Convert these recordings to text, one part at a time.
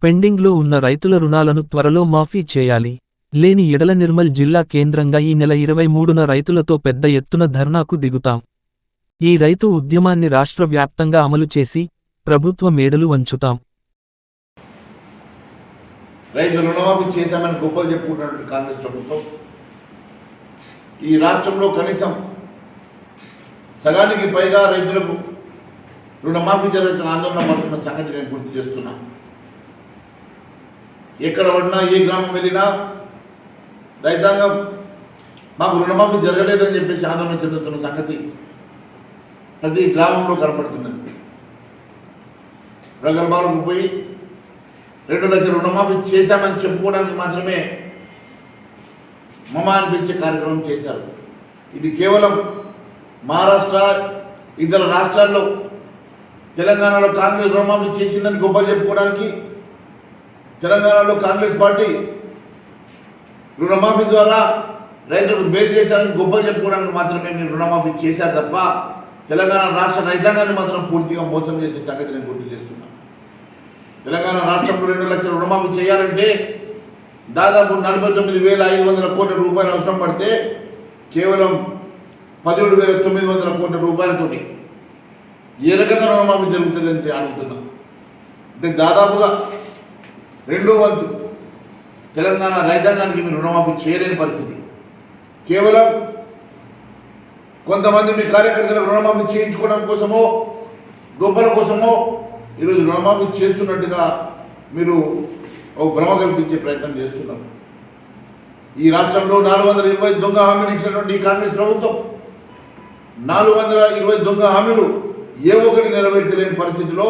పెండింగ్లో ఉన్న రైతుల రుణాలను త్వరలో మాఫీ చేయాలి. లేని ఎడల నిర్మల్ జిల్లా కేంద్రంగా ఈ నెల 23న రైతులతో పెద్ద ఎత్తున ధర్నాకు దిగుతాం. ఈ రైతు ఉద్యమాన్ని రాష్ట్ర వ్యాప్తంగా అమలు చేసి ప్రభుత్వ మేడలు వంచుతాం. రైతు రుణమాఫీ చేశామని గొప్పలు చెప్పుకుంటున్నటువంటి కాంగ్రెస్ ప్రభుత్వం ఈ రాష్ట్రంలో కనీసం సగానికి పైగా రైతులకు రుణమాఫీ జరుగుతున్న ఆందోళన పడుతున్న సంగతి నేను గుర్తు చేస్తున్నా. ఎక్కడ పడినా ఏ గ్రామం వెళ్ళినా రైతాంగం మాకు రుణమాఫీ జరగలేదని చెప్పేసి ఆందోళన చెందుతున్న సంగతి ప్రతి గ్రామంలో కనపడుతున్నది. ప్రగల్భాలకు పోయి 2 లక్షల రుణమాఫీ చేశామని చెప్పుకోవడానికి మాత్రమే మమ అనిపించే కార్యక్రమం చేశారు. ఇది కేవలం మహారాష్ట్ర ఇతర రాష్ట్రాల్లో తెలంగాణలో కాంగ్రెస్ రుణమాఫీ చేసిందని గొప్పలు చెప్పుకోవడానికి, తెలంగాణలో కాంగ్రెస్ పార్టీ రుణమాఫీ ద్వారా రైతులకు మేలు చేశారని గొప్పలు చెప్పుకోవడానికి మాత్రమే మీరు రుణమాఫీ చేశారు తప్ప తెలంగాణ రాష్ట్ర రైతాంగాన్ని మాత్రం పూర్తిగా మోసం చేసిన సంగతి నేను గుర్తు చేస్తున్నాను. తెలంగాణ రాష్ట్రంలో 2 లక్షల రుణమాఫీ చేయాలంటే దాదాపు 49,500 కోట్ల రూపాయలు అవసరం పడితే కేవలం 17,900 కోట్ల రూపాయలతో ఏ రకంగా రుణమాఫీ జరుగుతుందని అడుగుతున్నా. అంటే దాదాపుగా 2వ వంతు తెలంగాణ రైతాంగానికి మీరు రుణమాఫీ చేయలేని పరిస్థితి. కేవలం కొంతమంది మీ కార్యకర్తలకు రుణమాఫీ చేయించుకోవడం కోసమో గొప్పల కోసమో ఈరోజు రుణమాఫీ చేస్తున్నట్టుగా మీరు ఒక భ్రమ కల్పించే ప్రయత్నం చేస్తున్నారు. ఈ రాష్ట్రంలో 420 దొంగ హామీలు ఇచ్చినటువంటి ఈ కాంగ్రెస్ ప్రభుత్వం 420 దొంగ హామీలు ఏ ఒక్కటి నెరవేర్చలేని పరిస్థితిలో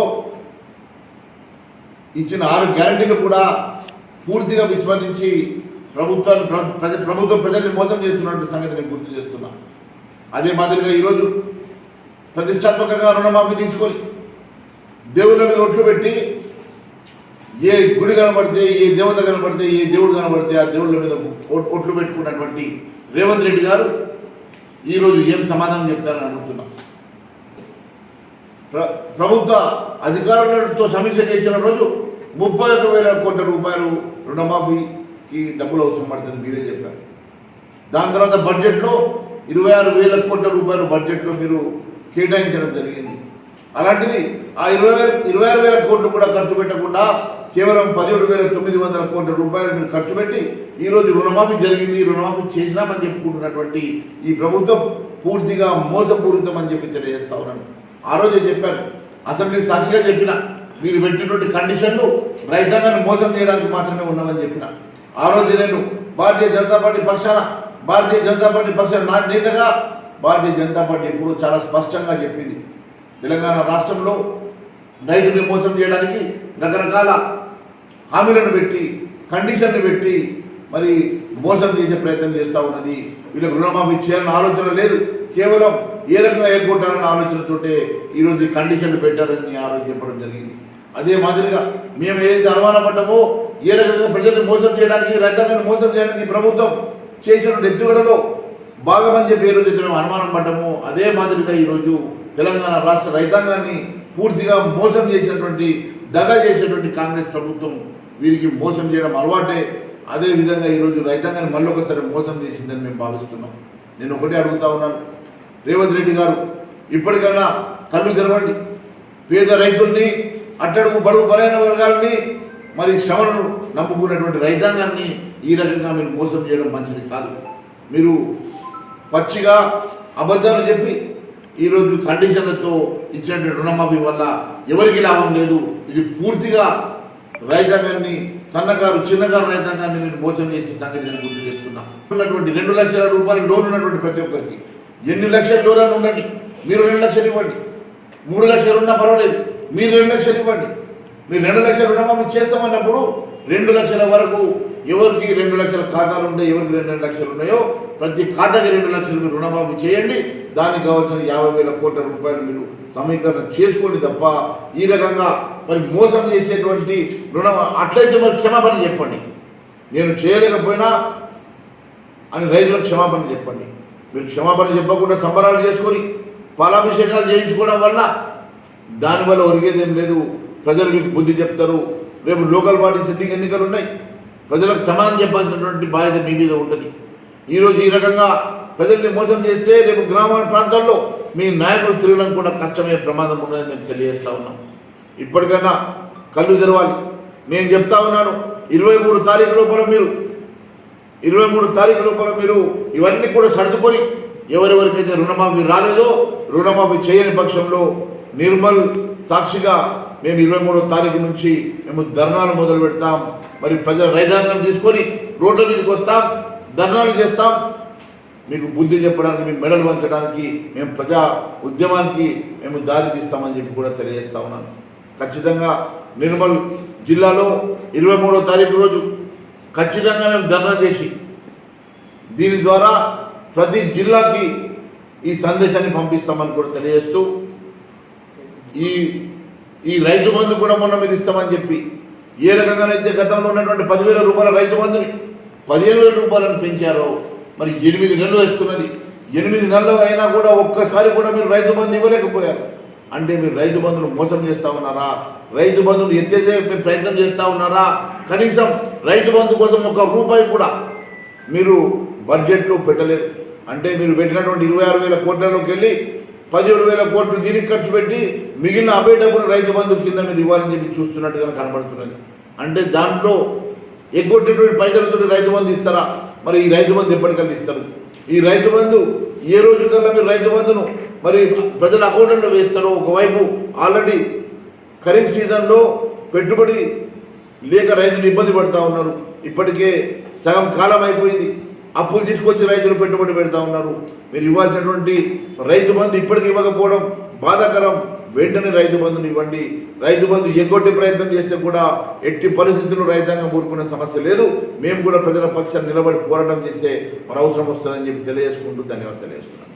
ఇచ్చిన 6 గ్యారంటీలు కూడా పూర్తిగా విస్మరించి ప్రభుత్వం ప్రజల్ని మోసం చేస్తున్నటువంటి సంగతి నేను గుర్తు చేస్తున్నా. అదే మాదిరిగా ఈరోజు ప్రతిష్టాత్మకంగా రుణమాఫీ తీసుకొని దేవుళ్ళ మీద ఒట్లు పెట్టి ఏ గుడి కనబడితే, ఏ దేవత కనబడితే, ఏ దేవుడు కనబడితే ఆ దేవుళ్ళ మీద ఒట్లు పెట్టుకున్నటువంటి రేవంత్ రెడ్డి గారు ఈరోజు ఏం సమాధానం చెప్తారని అడుగుతున్నా. ప్రభుత్వ అధికారులతో సమీక్ష చేసిన రోజు 31,000 కోట్ల రూపాయలు రుణమాఫీకి డబ్బులు అవసరం పడుతుంది మీరే చెప్పారు. దాని తర్వాత బడ్జెట్లో 26,000 కోట్ల రూపాయలు బడ్జెట్లో మీరు కేటాయించడం జరిగింది. అలాంటిది ఆ 26,000 కోట్లు కూడా ఖర్చు పెట్టకుండా కేవలం 17,900 కోట్ల రూపాయలు మీరు ఖర్చు పెట్టి ఈరోజు రుణమాఫీ జరిగింది, రుణమాఫీ చేసినామని చెప్పుకుంటున్నటువంటి ఈ ప్రభుత్వం పూర్తిగా మోసపూరితం అని చెప్పి తెలియజేస్తా ఉన్నాను. ఆ రోజే చెప్పాను, అసెంబ్లీ సాక్షిగా చెప్పిన మీరు పెట్టినటువంటి కండిషన్లు రైతాంగాన్ని మోసం చేయడానికి మాత్రమే ఉన్నామని చెప్పిన. ఆ రోజు నేను భారతీయ జనతా పార్టీ పక్షాన నా నేతగా భారతీయ జనతా పార్టీ ఎప్పుడు చాలా స్పష్టంగా చెప్పింది, తెలంగాణ రాష్ట్రంలో రైతుని మోసం చేయడానికి రకరకాల హామీలను పెట్టి కండిషన్లు పెట్టి మరి మోసం చేసే ప్రయత్నం చేస్తూ ఉన్నది. వీళ్ళకి రుణమాఫీ చేయాలన్న ఆలోచన లేదు, కేవలం ఏ రకంగా ఎగ్గొట్టాలన్న ఆలోచనతోటే ఈరోజు ఈ కండిషన్లు పెట్టారని ఆ రోజు చెప్పడం జరిగింది. అదే మాదిరిగా మేము ఏదైతే అనుమానపడ్డామో ఏ రకంగా ప్రజల్ని మోసం చేయడానికి, రైతాంగాన్ని మోసం చేయడానికి ప్రభుత్వం చేసిన ఎత్తుగడలో భాగమని చెప్పి ఏ రోజు మేము అనుమానం పడ్డాము, అదే మాదిరిగా ఈరోజు తెలంగాణ రాష్ట్ర రైతాంగాన్ని పూర్తిగా మోసం చేసినటువంటి, దగా చేసినటువంటి కాంగ్రెస్ ప్రభుత్వం వీరికి మోసం చేయడం అలవాటే. అదే విధంగా ఈరోజు రైతాంగాన్ని మళ్ళీ ఒకసారి మోసం చేసిందని మేము భావిస్తున్నాం. నేను ఒకటే అడుగుతా ఉన్నాను, రేవంత్ రెడ్డి గారు ఇప్పటికైనా కళ్ళు తెరవండి. పేద రైతుల్ని, అట్టడుగు బడుగు బలైన వర్గాలని, మరి శ్రమను నమ్ముకున్నటువంటి రైతాంగాన్ని ఈ రకంగా మీరు మోసం చేయడం మంచిది కాదు. మీరు పచ్చిగా అబద్ధాలు చెప్పి ఈరోజు కండిషన్లతో ఇచ్చినటువంటి రుణమాఫీ వల్ల ఎవరికి లాభం లేదు. ఇది పూర్తిగా రైతాంగాన్ని, సన్నకారు చిన్నకారు రైతాంగాన్ని మీరు మోసం చేసే సంగతి నేను గుర్తు చేస్తున్నా. ఉన్నటువంటి 2 లక్షల రూపాయలు లోన్ ఉన్నటువంటి ప్రతి ఒక్కరికి ఎన్ని లక్షల లోన్ ఉండండి, మీరు 2 లక్షలు ఇవ్వండి. 3 లక్షలు ఉన్నా పర్వాలేదు, మీరు 2 లక్షలు ఇవ్వండి. మీరు 2 లక్షల రుణమాఫీ చేస్తామన్నప్పుడు 2 లక్షల వరకు ఎవరికి 2 లక్షల ఖాతాలు ఉన్నాయి, ఎవరికి 2 లక్షలు ఉన్నాయో ప్రతి ఖాతాకి 2 లక్షలు మీరు రుణమాఫీ చేయండి. దానికి కావాల్సిన 50,000 కోట్ల రూపాయలు మీరు సమీకరణ చేసుకోండి తప్ప ఈ రకంగా మరి మోసం చేసేటువంటి రుణం అట్లయితే మరి క్షమాపణ చెప్పండి. నేను చేయలేకపోయినా అని రైతులకు క్షమాపణ చెప్పండి. మీరు క్షమాపణ చెప్పకుండా సంబరాలు చేసుకొని పాలాభిషేకాలు చేయించుకోవడం వల్ల దానివల్ల ఒరిగేదేం లేదు. ప్రజలు మీకు బుద్ధి చెప్తారు, రేపు లోకల్ బాడీస్ ఎన్నికలు ఉన్నాయి. ప్రజలకు సమాధానం చెప్పాల్సినటువంటి బాధ్యత మీ మీద ఉంటుంది. ఈరోజు ఈ రకంగా ప్రజల్ని మోసం చేస్తే రేపు గ్రామాల ప్రాంతాల్లో మీ నాయకులు తిరగడం కూడా కష్టమయ్యే ప్రమాదం ఉన్నదని నేను తెలియజేస్తా ఉన్నాం. ఇప్పటికైనా కళ్ళు తెరవాలి. నేను చెప్తా ఉన్నాను, 23 తారీఖు లోపల మీరు ఇవన్నీ కూడా సర్దుకొని ఎవరెవరికైతే రుణమాఫీ రాలేదో రుణమాఫీ చేయని పక్షంలో నిర్మల్ సాక్షిగా మేము 23వ తారీఖు నుంచి మేము ధర్నాలు మొదలు పెడతాం. మరి ప్రజల రైతాంగం తీసుకొని రోడ్ల మీదకి వస్తాం, ధర్నాలు చేస్తాం. మీకు బుద్ధి చెప్పడానికి, మీకు మెడలు వంచడానికి, మేము ప్రజా ఉద్యమానికి మేము దారి తీస్తామని చెప్పి కూడా తెలియజేస్తా ఉన్నాను. ఖచ్చితంగా నిర్మల్ జిల్లాలో 23వ తారీఖు రోజు ఖచ్చితంగా మేము ధర్నా చేసి దీని ద్వారా ప్రతి జిల్లాకి ఈ సందేశాన్ని పంపిస్తామని కూడా తెలియజేస్తూ ఈ రైతు బంధు కూడా మొన్న మీరు ఇస్తామని చెప్పి ఏ రకంగానైతే గతంలో ఉన్నటువంటి 10,000 రూపాయల రైతు బంధుని 15,000 రూపాయలను పెంచారో మరి 8 నెలలు వస్తున్నది. 8 నెలలు అయినా కూడా ఒక్కసారి కూడా మీరు రైతు బంధు ఇవ్వలేకపోయారు. అంటే మీరు రైతు బంధును మోసం చేస్తూ ఉన్నారా? రైతు బంధును ఎత్తేసే మీరు ప్రయత్నం చేస్తూ ఉన్నారా? కనీసం రైతు బంధు కోసం 1 రూపాయి కూడా మీరు బడ్జెట్లో పెట్టలేరు. అంటే మీరు పెట్టినటువంటి 26,000 కోట్లలోకి వెళ్ళి 17,000 కోట్లు దీనికి ఖర్చు పెట్టి మిగిలిన అవే డబ్బులు రైతు బంధు కింద మీరు ఇవ్వాలని చెప్పి చూస్తున్నట్టుగా కనబడుతున్నది. అంటే దాంట్లో ఎగ్గొట్టేటువంటి పైసలతో రైతు బంధు ఇస్తారా? మరి ఈ రైతు బంధు ఎప్పటికల్లా ఇస్తారు? ఈ రైతు బంధు ఏ రోజు కల్లా మీరు రైతు బంధును మరి ప్రజల అకౌంట్లో వేస్తారో? ఒకవైపు ఆల్రెడీ ఖరీఫ్ సీజన్లో పెట్టుబడి లేక రైతులు ఇబ్బంది పడుతూ ఉన్నారు. ఇప్పటికే సగం కాలం అయిపోయింది. అప్పులు తీసుకొచ్చి రైతులు పెట్టుబడి పెడతా ఉన్నారు. మీరు ఇవ్వాల్సినటువంటి రైతు బంధు ఇప్పటికి ఇవ్వకపోవడం బాధాకరం. వెంటనే రైతు బంధుని ఇవ్వండి. రైతు బంధు ఎగ్గొట్టే ప్రయత్నం చేస్తే కూడా ఎట్టి పరిస్థితుల్లో రైతాంగం ఊరుకునే సమస్య లేదు. మేము కూడా ప్రజల పక్షాన్ని నిలబడి పోరాటం చేసే మన అవసరం వస్తుందని చెప్పి తెలియజేసుకుంటూ ధన్యవాదాలు తెలియజేస్తున్నాను.